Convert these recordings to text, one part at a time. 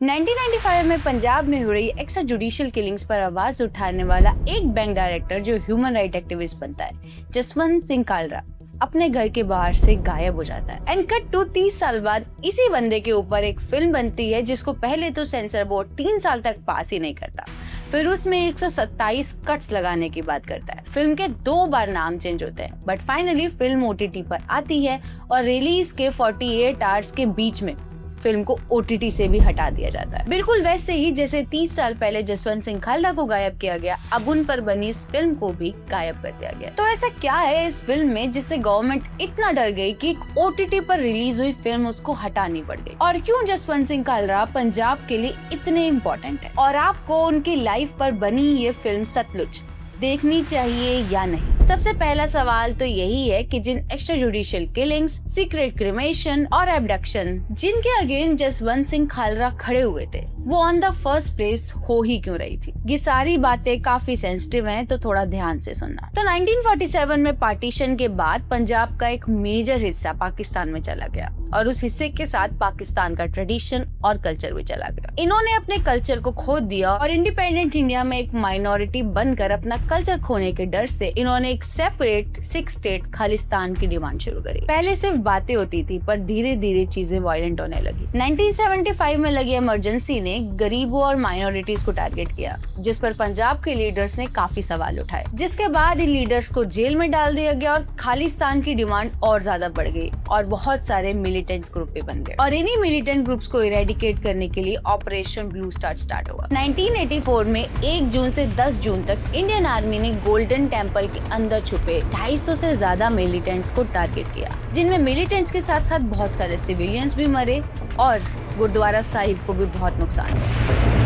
1995 में पंजाब में हो रही एक्स्ट्रा जुडिशियल किलिंग्स पर आवाज उठाने वाला एक बैंक डायरेक्टर जो ह्यूमन राइट एक्टिविस्ट बनता है, जसवंत सिंह कालरा, अपने घर के बाहर से गायब हो जाता है। एंड कट टू 30 साल बाद इसी बंदे के ऊपर एक फिल्म बनती है जिसको पहले तो सेंसर बोर्ड 3 साल तक पास ही नहीं करता, फिर उसमें 127 कट्स लगाने की बात करता है। फिल्म के 2 बार नाम चेंज होते हैं, बट फाइनली फिल्म OTT पर आती है और रिलीज के 48 आवर्स के बीच में फिल्म को OTT से भी हटा दिया जाता है। बिल्कुल वैसे ही जैसे 30 साल पहले जसवंत सिंह खालड़ा को गायब किया गया, अब उन पर बनी इस फिल्म को भी गायब कर दिया गया। तो ऐसा क्या है इस फिल्म में जिससे गवर्नमेंट इतना डर गई कि एक OTT पर रिलीज हुई फिल्म उसको हटानी पड़ गई? और क्यों जसवंत सिंह खालड़ा पंजाब के लिए इतने इम्पोर्टेंट है? और आपको उनकी लाइफ पर बनी ये फिल्म सतलुज देखनी चाहिए या नहीं? सबसे पहला सवाल तो यही है कि जिन extra judicial killings, secret cremation और एब्डक्शन जिनके अगेंस्ट जसवंत सिंह खालड़ा खड़े हुए थे, वो ऑन द फर्स्ट प्लेस हो ही क्यों रही थी? ये सारी बातें काफी सेंसिटिव हैं, तो थोड़ा ध्यान से सुनना। तो 1947 में पार्टीशन के बाद पंजाब का एक मेजर हिस्सा पाकिस्तान में चला गया और उस हिस्से के साथ पाकिस्तान का ट्रेडिशन और कल्चर भी चला गया। इन्होंने अपने कल्चर को खो दिया और इंडिपेंडेंट इंडिया में एक माइनॉरिटी बनकर अपना कल्चर खोने के डर से इन्होंने एक सेपरेट 6 स्टेट खालिस्तान की डिमांड शुरू करी। पहले सिर्फ बातें होती थी, पर धीरे धीरे चीजें वायलेंट होने लगी। 1975 में लगी इमरजेंसी ने गरीबों और माइनॉरिटीज को टारगेट किया, जिस पर पंजाब के लीडर्स ने काफी सवाल उठाए, जिसके बाद इन लीडर्स को जेल में डाल दिया गया और खालिस्तान की डिमांड और ज्यादा बढ़ गई और बहुत सारे मिलिटेंट्स ग्रुप भी बन गए। और इन्हीं मिलिटेंट ग्रुप्स को इरेडिकेट करने के लिए ऑपरेशन ब्लू स्टार्ट हुआ। 1984 में 1 जून से 10 जून तक इंडियन आर्मी ने गोल्डन टेम्पल के अंदर छुपे 250 से ज्यादा मिलिटेंट्स को टारगेट किया, जिनमें मिलिटेंट्स के साथ साथ बहुत सारे सिविलियंस भी मरे और गुरुद्वारा साहिब को भी बहुत नुकसान हुआ।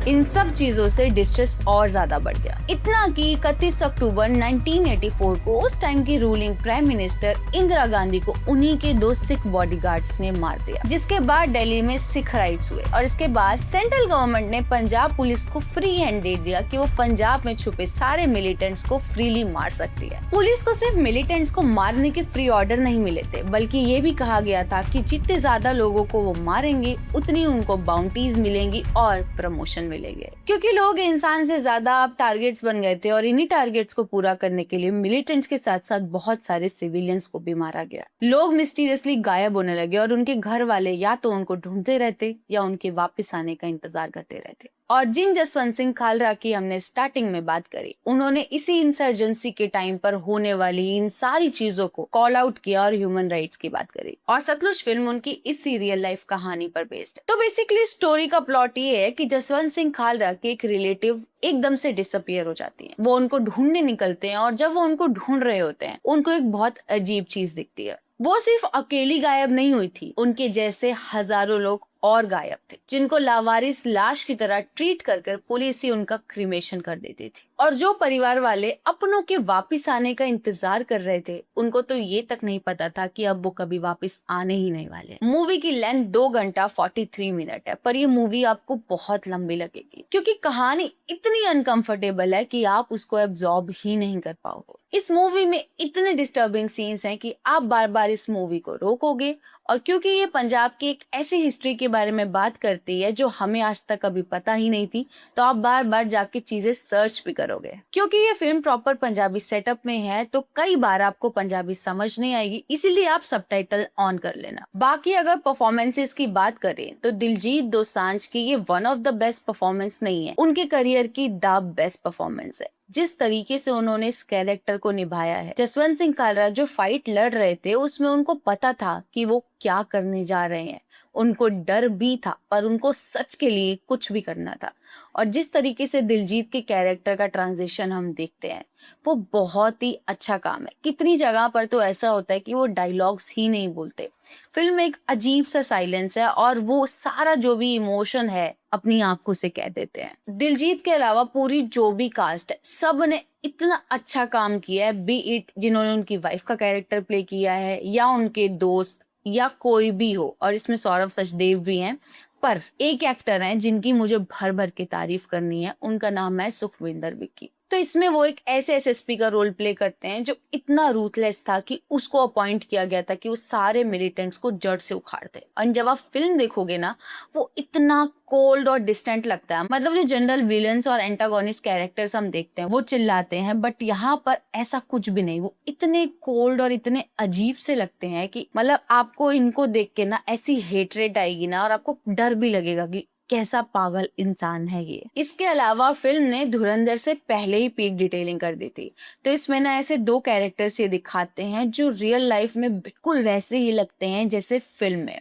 इन सब चीजों से डिस्ट्रेस और ज्यादा बढ़ गया, इतना कि 31 अक्टूबर 1984 को उस टाइम की ruling prime minister Indira Gandhi को उन्हीं के 2 सिख बॉडीगार्ड्स ने मार दिया, जिसके बाद दिल्ली में सिख राइट्स हुए और इसके बाद सेंट्रल गवर्नमेंट ने पंजाब पुलिस को फ्री हैंड दे दिया कि वो पंजाब में छुपे सारे मिलिटेंट्स को फ्रीली मार सकती है। पुलिस को सिर्फ मिलिटेंट्स को मारने के फ्री ऑर्डर नहीं मिले थे, बल्कि ये भी कहा गया था कि जितने ज्यादा लोगों को वो मारेंगे उतनी उनको बाउंटीज मिलेंगी और प्रमोशन मिलेंगे, क्योंकि लोग इंसान से ज्यादा अब टारगेट्स बन गए थे और इन्हीं टारगेट्स को पूरा करने के लिए मिलिटेंट्स के साथ साथ बहुत सारे सिविलियंस को भी मारा गया। लोग मिस्टीरियसली गायब होने लगे और उनके घर वाले या तो उनको ढूंढते रहते या उनके वापस आने का इंतजार करते रहते। और जिन जसवंत सिंह खालड़ा की हमने स्टार्टिंग में बात करी, उन्होंने इसी इंसर्जेंसी के टाइम पर होने वाली इन सारी चीजों को कॉल आउट किया और ह्यूमन राइट्स की बात करी। और सतलुज फिल्म उनकी इसी रियल लाइफ कहानी पर बेस्ड है। तो बेसिकली स्टोरी का प्लॉट ये है कि जसवंत सिंह खालड़ा के एक रिलेटिव एकदम से डिसअपियर हो जाती है। वो उनको ढूंढने निकलते हैं और जब वो उनको ढूंढ रहे होते हैं, उनको एक बहुत अजीब चीज दिखती है। वो सिर्फ अकेली गायब नहीं हुई थी, उनके जैसे हजारों लोग और गायब थे, जिनको लावारिस लाश की तरह ट्रीट कर पुलिस ही उनका क्रिमेशन कर देती थी। और जो परिवार वाले अपनों के वापस आने का इंतजार कर रहे थे, उनको तो ये तक नहीं पता था कि अब वो कभी वापस आने ही नहीं वाले। मूवी की लेंथ 2 घंटा 43 मिनट है, पर ये मूवी आपको बहुत लंबी लगेगी, क्योंकि कहानी इतनी अनकंफर्टेबल है कि आप उसको एब्जॉर्ब ही नहीं कर पाओगे। इस मूवी में इतने डिस्टर्बिंग सीन्स हैं कि आप बार बार इस मूवी को रोकोगे। और क्योंकि ये पंजाब की एक ऐसी हिस्ट्री के बारे में बात करती है जो हमें आज तक कभी पता ही नहीं थी, तो आप बार बार जाके चीजें सर्च भी करोगे। क्योंकि ये फिल्म प्रॉपर पंजाबी सेटअप में है, तो कई बार आपको पंजाबी समझ नहीं आएगी, इसीलिए आप सबटाइटल ऑन कर लेना। बाकी अगर परफॉर्मेंसेस की बात करें तो दिलजीत दोसांझ की ये one of the best performance नहीं है, उनके करियर की द बेस्ट परफॉर्मेंस है। जिस तरीके से उन्होंने इस कैरेक्टर को निभाया है, जसवंत सिंह खालड़ा जो फाइट लड़ रहे थे उसमें उनको पता था कि वो क्या करने जा रहे हैं, उनको डर भी था, पर उनको सच के लिए कुछ भी करना था। और जिस तरीके से दिलजीत के कैरेक्टर का ट्रांजिशन हम देखते हैं, वो बहुत ही अच्छा काम है। कितनी जगह पर तो ऐसा होता है कि वो डायलॉग्स ही नहीं बोलते, फिल्म में एक अजीब सा साइलेंस है और वो सारा जो भी इमोशन है अपनी आंखों से कह देते हैं। दिलजीत के अलावा पूरी जो भी कास्ट है, सब ने इतना अच्छा काम किया है, बी इट जिन्होंने उनकी वाइफ का कैरेक्टर प्ले किया है या उनके दोस्त या कोई भी हो। और इसमें सौरव सचदेव भी हैं, पर एक एक्टर हैं जिनकी मुझे भर भर के तारीफ करनी है, उनका नाम है सुखविंदर विक्की। तो इसमें वो एक ऐसे एसएसपी का रोल प्ले करते हैं जो इतना रूथलेस था कि उसको अपॉइंट किया गया था कि वो सारे मिलिटेंट्स को जड़ से उखाड़ दे। और जब आप फिल्म देखोगे ना, वो इतना कोल्ड और डिस्टेंट लगता है। मतलब जो जनरल विलन्स और एंटागोनिस्ट कैरेक्टर्स हम देखते हैं वो चिल्लाते हैं, बट यहाँ पर ऐसा कुछ भी नहीं। वो इतने कोल्ड और इतने अजीब से लगते हैं कि मतलब आपको इनको देख के ना ऐसी हेटरेट आएगी ना, और आपको डर भी लगेगा कि कैसा पागल इंसान है ये। इसके अलावा फिल्म ने धुरंधर से पहले ही पीक डिटेलिंग कर दी थी। तो इसमें ना ऐसे दो कैरेक्टर्स ये दिखाते हैं जो रियल लाइफ में बिल्कुल वैसे ही लगते हैं जैसे फिल्म में।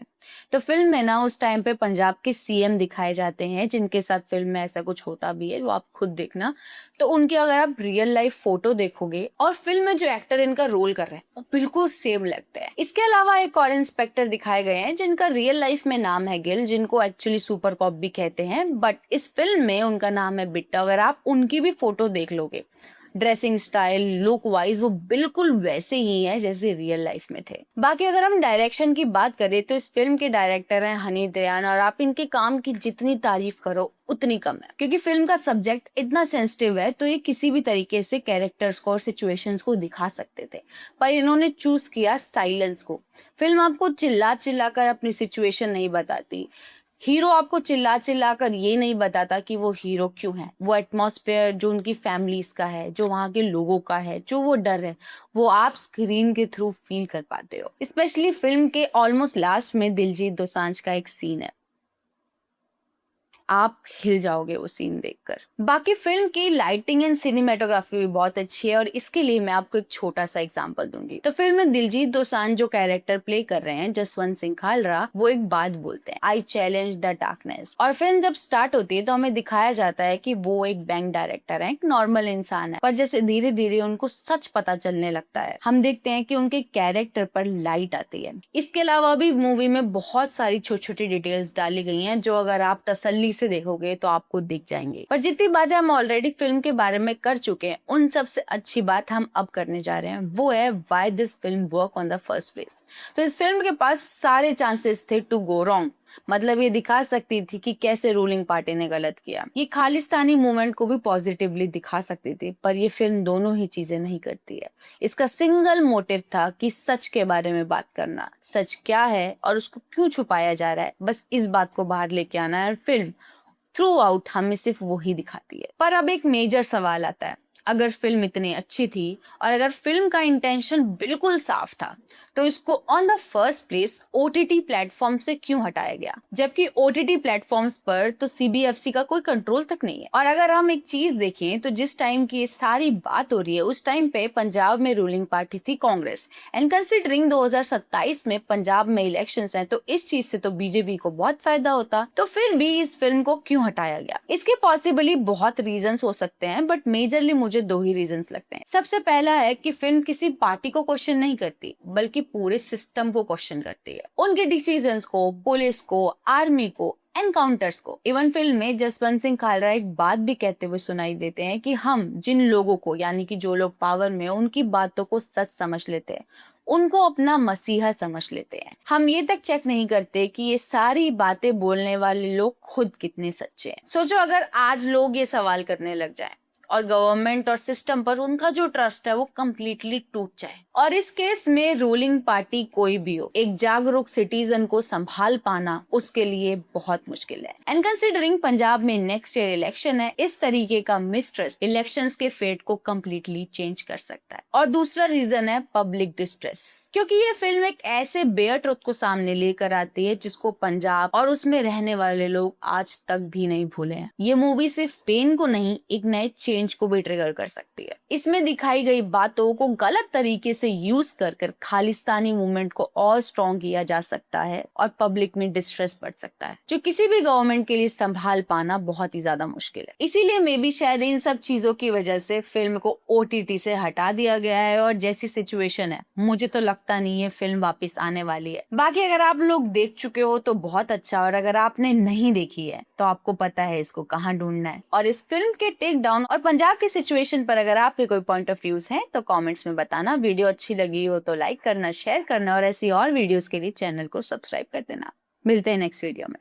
तो फिल्म में ना उस टाइम पे पंजाब के सीएम दिखाए जाते हैं, जिनके साथ फिल्म में ऐसा कुछ होता भी है, वो आप खुद देखना। तो उनकी अगर आप रियल लाइफ फोटो देखोगे और फिल्म में जो एक्टर इनका रोल कर रहे हैं वो बिल्कुल सेम लगते हैं। इसके अलावा एक और इंस्पेक्टर दिखाए गए हैं जिनका रियल लाइफ में नाम है गिल, जिनको एक्चुअली सुपर कॉप भी कहते हैं, बट इस फिल्म में उनका नाम है बिट्टा। अगर आप उनकी भी फोटो देख लोगे, ड्रेसिंग स्टाइल, लुक वाइज वो बिल्कुल वैसे ही है जैसे रियल लाइफ में थे। बाकी अगर हम डायरेक्शन की बात करें तो इस फिल्म के डायरेक्टर हैं हनी दयान, और आप इनके काम की जितनी तारीफ करो उतनी कम है, क्योंकि फिल्म का सब्जेक्ट इतना सेंसिटिव है तो ये किसी भी तरीके से कैरेक्टर्स को और सिचुएशंस को दिखा सकते थे, पर इन्होंने चूज किया साइलेंस को। फिल्म आपको चिल्ला चिल्ला कर अपनी सिचुएशन नहीं बताती, हीरो आपको चिल्ला चिल्ला कर ये नहीं बताता कि वो हीरो क्यों है। वो एटमॉस्फेयर जो उनकी फैमिलीज का है, जो वहाँ के लोगों का है, जो वो डर है, वो आप स्क्रीन के थ्रू फील कर पाते हो। स्पेशली फिल्म के ऑलमोस्ट लास्ट में दिलजीत दोसांझ का एक सीन है, आप हिल जाओगे वो सीन देखकर। बाकी फिल्म की लाइटिंग एंड सिनेमेटोग्राफी भी बहुत अच्छी है, और इसके लिए मैं आपको एक छोटा सा एग्जांपल दूंगी। तो फिल्म में दिलजीत दोसांझ जो कैरेक्टर प्ले कर रहे हैं जसवंत सिंह खालरा, वो एक बात बोलते हैं, आई चैलेंज द डार्कनेस। और फिल्म जब स्टार्ट होती है तो हमें दिखाया जाता है कि वो एक बैंक डायरेक्टर है, एक नॉर्मल इंसान है, पर जैसे धीरे धीरे उनको सच पता चलने लगता है, हम देखते हैं कि उनके कैरेक्टर पर लाइट आती है। इसके अलावा भी मूवी में बहुत सारी छोटी छोटी डिटेल्स डाली गई हैं जो अगर आप तसल्ली से देखोगे तो आपको दिख जाएंगे। पर जितनी बातें हम ऑलरेडी फिल्म के बारे में कर चुके हैं, उन सबसे अच्छी बात हम अब करने जा रहे हैं, वो है why this film work on the first place. तो इस फिल्म के पास सारे चांसेस थे टू गो रॉन्ग। मतलब ये दिखा सकती थी कि कैसे रूलिंग पार्टी ने गलत किया, ये खालिस्तानी मूवमेंट को भी पॉजिटिवली दिखा सकती थी, पर ये फिल्म दोनों ही चीजें नहीं करती है। इसका सिंगल मोटिव था कि सच के बारे में बात करना, सच क्या है और उसको क्यों छुपाया जा रहा है, बस इस बात को बाहर लेके आना है। फिल्म थ्रू आउट हमें सिर्फ वो ही दिखाती है। पर अब एक मेजर सवाल आता है, अगर फिल्म इतनी अच्छी थी और अगर फिल्म का इंटेंशन बिल्कुल साफ था, तो इसको on the first place OTT platform से क्यों हटाया गया, जबकि ओटीटी प्लेटफॉर्म्स पर तो सीबीएफसी का कोई कंट्रोल तक नहीं है। और अगर हम एक चीज देखें तो जिस टाइम की ये सारी बात हो रही है उस टाइम पे पंजाब में रूलिंग पार्टी थी कांग्रेस, एंड कंसिडरिंग 2027 में पंजाब में इलेक्शंस हैं, तो इस चीज से तो बीजेपी को बहुत फायदा होता। तो फिर भी इस फिल्म को क्यों हटाया गया? इसके पॉसिबली बहुत रीजंस हो सकते हैं, बट मेजरली मुझे दो ही रीजंस लगते हैं। सबसे पहला है कि फिल्म किसी पार्टी को क्वेश्चन नहीं करती, बल्कि पूरे सिस्टम को क्वेश्चन करती है, उनके डिसीजंस को, पुलिस को, आर्मी को, एनकाउंटर्स को। इवन फिल्म में जसवंत सिंह खालरा एक बात भी कहते हुए सुनाई देते हैं कि हम जिन लोगों को, यानी कि जो लोग पावर में, उनकी बातों को सच समझ लेते हैं, उनको अपना मसीहा समझ लेते हैं। हम ये तक चेक नहीं करते कि ये सारी बातें बोलने वाले लोग खुद कितने सच्चे हैं। सोचो अगर आज लोग ये सवाल करने लग जाएं और गवर्नमेंट और सिस्टम पर उनका जो ट्रस्ट है वो कम्प्लीटली टूट जाए, और इस केस में रूलिंग पार्टी कोई भी हो, एक जागरूक सिटीजन को संभाल पाना उसके लिए बहुत मुश्किल है। एंड कंसिडरिंग पंजाब में नेक्स्ट ईयर इलेक्शन है, इस तरीके का मिसट्रस्ट इलेक्शंस के फेट को कम्प्लीटली चेंज कर सकता है। और दूसरा रीजन है पब्लिक डिस्ट्रेस, क्योंकि ये फिल्म एक ऐसे बेयर ट्रुथ को सामने लेकर आती है जिसको पंजाब और उसमें रहने वाले लोग आज तक भी नहीं भूले हैं। ये मूवी सिर्फ पेन को नहीं, एक नए चेंज को भी ट्रिगर कर सकती है। इसमें दिखाई गई बातों को गलत तरीके से यूज कर खालिस्तानी मूवमेंट को और स्ट्रॉन्ग किया जा सकता है और पब्लिक में डिस्ट्रेस बढ़ सकता है, जो किसी भी गवर्नमेंट के लिए संभाल पाना बहुत ही ज्यादा मुश्किल है। इसीलिए मे बी शायद इन सब चीजों की वजह से फिल्म को ओटीटी से हटा दिया गया है, और जैसी सिचुएशन है मुझे तो लगता नहीं है फिल्म वापस आने वाली है। बाकी अगर आप लोग देख चुके हो तो बहुत अच्छा, और अगर आपने नहीं देखी है तो आपको पता है इसको कहाँ ढूंढना है। और इस फिल्म के टेक डाउन और पंजाब की सिचुएशन पर अगर आपके कोई पॉइंट ऑफ व्यूज हैं तो कमेंट्स में बताना। वीडियो अच्छी लगी हो तो लाइक करना, शेयर करना, और ऐसी और वीडियोस के लिए चैनल को सब्सक्राइब कर देना। मिलते हैं नेक्स्ट वीडियो में।